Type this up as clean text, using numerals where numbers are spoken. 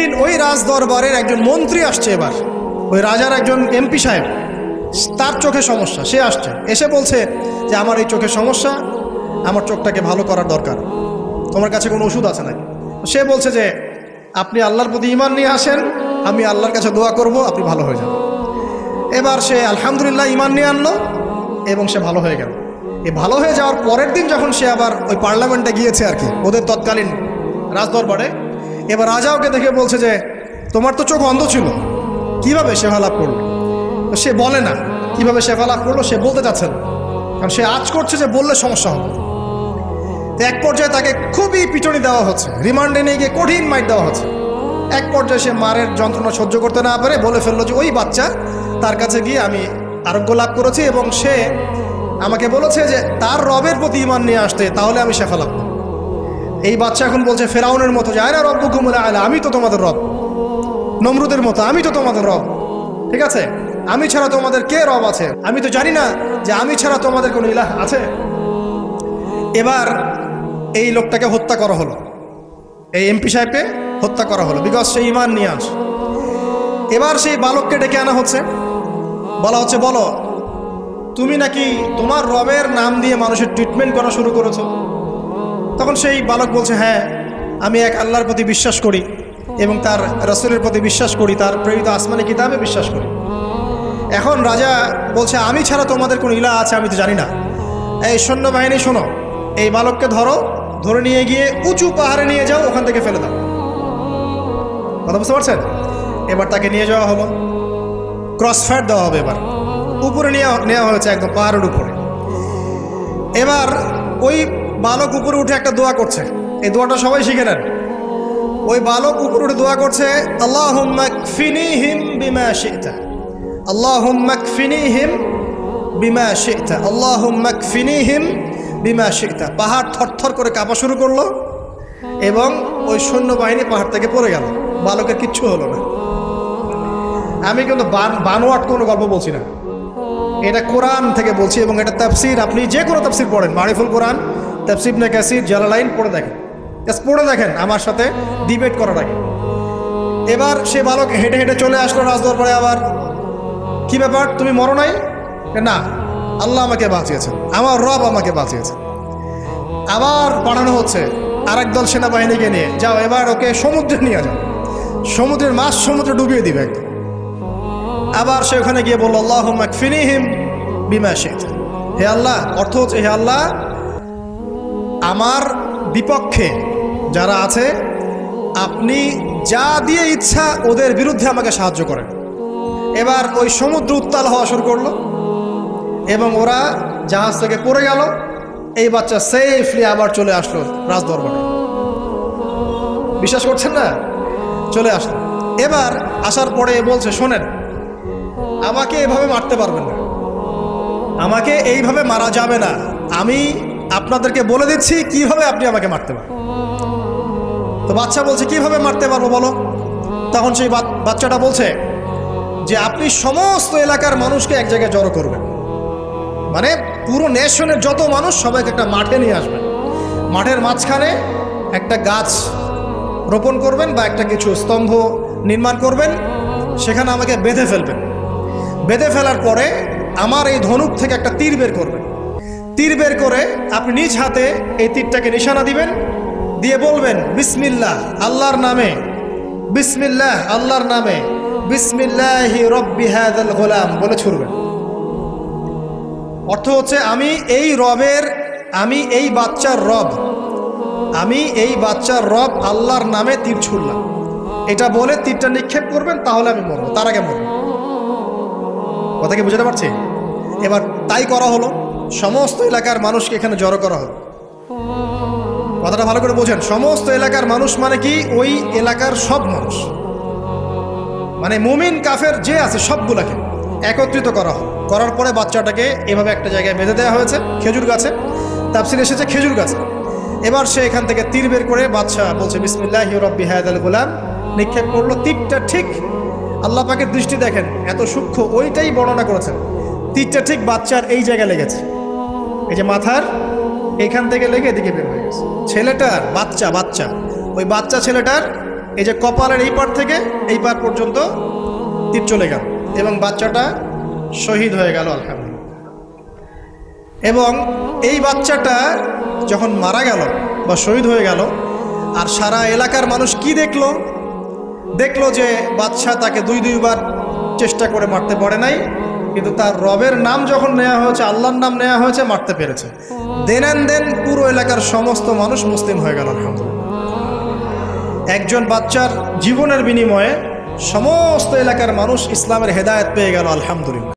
একদিন ওই রাজ দরবারের একজন মন্ত্রী আসছে, এবার ওই রাজার একজন এমপি সাহেব, তার চোখে সমস্যা, সে আসছে, এসে বলছে যে আমার এই চোখে সমস্যা, আমার চোখটাকে ভালো করার দরকার, তোমার কাছে কোনো ওষুধ আছে নাকি? সে বলছে যে আপনি আল্লাহর প্রতি ঈমান নিয়ে আসেন, আমি আল্লাহর কাছে দোয়া করব, আপনি ভালো হয়ে যাবেন। এবার সে আলহামদুলিল্লাহ ঈমান নিয়ে আনলো এবং সে ভালো হয়ে গেল। এই ভালো হয়ে যাওয়ার পরের দিন যখন সে আবার ওই পার্লামেন্টে গিয়েছে আর কি, ওদের তৎকালীন রাজদরবারে, এবার রাজা ওকে দেখে বলছে যে তোমার তো চোখ অন্ধ ছিল, কিভাবে শেফা লাভ করলো? সে বলে না কিভাবে শেফা লাভ করলো, সে বলতে চাচ্ছে না, কারণ সে আজ করছে যে বললে সমস্যা হবে। এক পর্যায়ে তাকে খুবই পিটুনি দেওয়া হচ্ছে, রিমান্ডে নিয়ে গিয়ে কঠিন মাইট দেওয়া হচ্ছে। এক পর্যায়ে সে মারের যন্ত্রণা সহ্য করতে না পারে বলে ফেললো যে ওই বাচ্চা, তার কাছে গিয়ে আমি আরোগ্য লাভ করেছি এবং সে আমাকে বলেছে যে তার রবের প্রতি ঈমান নিয়ে আসতে, তাহলে আমি শেফা লাভ করব। এই বাচ্চা এখন বলছে ফেরাউনের মতো যে আয়না রব্বুকুমুল আ'লা, আমি তো তোমাদের রব। নমরুদের মতো আমি তো তোমাদের রব, ঠিক আছে, আমি ছাড়া তোমাদের কে রব আছে? আমি তো জানি না যে আমি ছাড়া তোমাদের কোনো ইলাহ আছে। এবার এই লোকটাকে হত্যা করা হলো, এই এমপি সাহেবকে হত্যা করা হলো, বিকজ সে ঈমান নিয়ে আসে। এবার সেই বালককে ডেকে আনা হচ্ছে, বলা হচ্ছে বলো তুমি নাকি তোমার রবের নাম দিয়ে মানুষের ট্রিটমেন্ট করা শুরু করেছো? তখন সেই বালক বলছে হ্যাঁ, আমি এক আল্লাহর প্রতি বিশ্বাস করি এবং তার রাসূলের প্রতি বিশ্বাস করি, তার প্রেরিত আসমানি কিতাবে বিশ্বাস করি। এখন রাজা বলছে আমি ছাড়া তোমাদের কোনো ইলাহ আছে আমি তো জানি না। এই সৈন্যবাহিনী শোনো, এই বালককে ধরো, ধরে নিয়ে গিয়ে উঁচু পাহাড়ে নিয়ে যাও, ওখান থেকে ফেলে দাও। কথা বুঝতে পারছেন? এবার তাকে নিয়ে যাওয়া হলো, ক্রস ফায়ার দেওয়া হবে, এবার উপরে নেওয়া হয়েছে একদম পাহাড়ের উপরে। এবার ওই বালক উপরে উঠে একটা দোয়া করছে, এই দোয়াটা সবাই শিখে নেন। ওই বালক উপরে উঠে দোয়া করছে আল্লাহুম্মা কফিনিহিম বিমা শি'তা, আল্লাহুম্মা কফিনিহিম বিমা শি'তা, আল্লাহুম্মা কফিনিহিম বিমা শি'তা। পাহাড় থরথর করে কাঁপা শুরু করলো এবং ওই সৈন্যবাহিনী পাহাড় থেকে পড়ে গেল, বালকের কিচ্ছু হলো না। আমি কিন্তু বানোয়াট কোনো গল্প বলছি না, এটা কোরআন থেকে বলছি এবং এটা তাফসির, আপনি যে কোনো তাফসির পড়েন, মারিফুল কোরআন, তাফসির ইবনে কাসির, জালালাইন পড়ে দেখেন, পড়ে দেখেন, আমার সাথে ডিবেট করার আগে। এবার সে বালক হেঁটে হেঁটে চলে আসলো রাজদরবারে। আবার কি ব্যাপার, তুমি মরো নাই? না, আল্লাহ আমাকে বাঁচিয়েছেন, আমার রব আমাকে বাঁচিয়েছেন। আবার পাঠানো হচ্ছে আরেক দল সেনাবাহিনীকে নিয়ে, যাও এবার ওকে সমুদ্রে নিয়ে যাও, সমুদ্রের মাছ সমুদ্রে ডুবিয়ে দিবে একদম। আবার সে ওখানে গিয়ে বলল আল্লাহুম্মা কফিনিহিম বিমা শি'তা, হে আল্লাহ, অর্থ হচ্ছে হে আল্লাহ, আমার বিপক্ষে যারা আছে আপনি যা দিয়ে ইচ্ছা ওদের বিরুদ্ধে আমাকে সাহায্য করেন। এবার ওই সমুদ্র উত্তাল হওয়া শুরু করলো এবং ওরা জাহাজ থেকে পড়ে গেল। এই বাচ্চা সেফলি আবার চলে আসলো রাজদরবারে। বিশ্বাস করছেন না? চলে আসলো। এবার আসার পরে বলছে শোনেন, আমাকে এভাবে মারতে পারবেন না, আমাকে এইভাবে মারা যাবে না, আমি আপনাদেরকে বলে দিচ্ছি কিভাবে আপনি আমাকে মারতে পারবেন। তো বাচ্চা বলছে কিভাবে মারতে পারবো বলো? তখন সেই বাচ্চাটা বলছে যে আপনি সমস্ত এলাকার মানুষকে এক জায়গায় জড়ো করবেন, মানে পুরো নেশনের যত মানুষ সবাইকে একটা মাঠে নিয়ে আসবেন, মাঠের মাঝখানে একটা গাছ রোপণ করবেন বা একটা কিছু স্তম্ভ নির্মাণ করবেন, সেখানে আমাকে বেঁধে ফেলবেন। বেঁধে ফেলার পরে আমার এই ধনুক থেকে একটা তীর বের করবেন, তীর বের করে আপনি নিজ হাতে এই তীরটাকে নিশানা দিবেন, দিয়ে বলবেন বিসমিল্লাহ আল্লাহর নামে, বিসমিল্লাহ আল্লাহর নামে, বিসমিল্লাহি রব্বি হাযাল গোলাম বলে ছুড়বেন। অর্থ হচ্ছে আমি এই রবের, আমি এই বাচ্চার রব, আমি এই বাচ্চার রব আল্লাহর নামে তীর ছুড়লাম, এটা বলে তীরটা নিক্ষেপ করবেন, তাহলে আমি মরবো, তার আগে মরবো। কথা কি বুঝতে পারছি? এবার তাই করা হলো, সমস্ত এলাকার মানুষকে এখানে জড়ো করা হলো। কথাটা ভালো করে বোঝেন, সমস্ত এলাকার মানুষ মানে কি? ওই এলাকার সব মানুষ, মানে মুমিন কাফের যে আছে সবগুলাকে একত্রিত করা হলো। করার পরে বাচ্চাটাকে এভাবে একটা জায়গায় বেঁধে দেওয়া হয়েছে, খেজুর গাছে, তাফসিরে এসেছে খেজুর গাছে। এবার সে এখান থেকে তীর বের করে বাচ্চা বলছে বিসমিল্লাহি রব্বি হাযাল গোলাম, নিক্ষেপ করলো। তীরটা ঠিক, আল্লাহ পাকের দৃষ্টি দেখেন এত সূক্ষ্ম, ওইটাই বর্ণনা করেছেন। তীরটা ঠিক বাচ্চার এই জায়গায় লেগেছে, এই যে মাথার এখান থেকে লেগে এদিকে বের হয়ে গেছে। ছেলেটার বাচ্চা ওই বাচ্চা ছেলেটার এই যে কপালের এই পার থেকে এই পার পর্যন্ত তীর চলে গেল এবং বাচ্চাটা শহীদ হয়ে গেল আলহামদুলিল্লাহ। এবং এই বাচ্চাটা যখন মারা গেল বা শহীদ হয়ে গেল, আর সারা এলাকার মানুষ কি দেখলো? দেখলো যে বাদশা তাকে দুইবার চেষ্টা করে মারতে পারে নাই, কিন্তু তার রবের নাম যখন নেওয়া হয়েছে, আল্লাহর নাম নেওয়া হয়েছে, মারতে পেরেছে। দেন পুরো এলাকার সমস্ত মানুষ মুসলিম হয়ে গেল আলহামদুলিল্লাহ। একজন বাচ্চার জীবনের বিনিময়ে সমস্ত এলাকার মানুষ ইসলামের হেদায়েত পেয়ে গেল আলহামদুলিল্লাহ।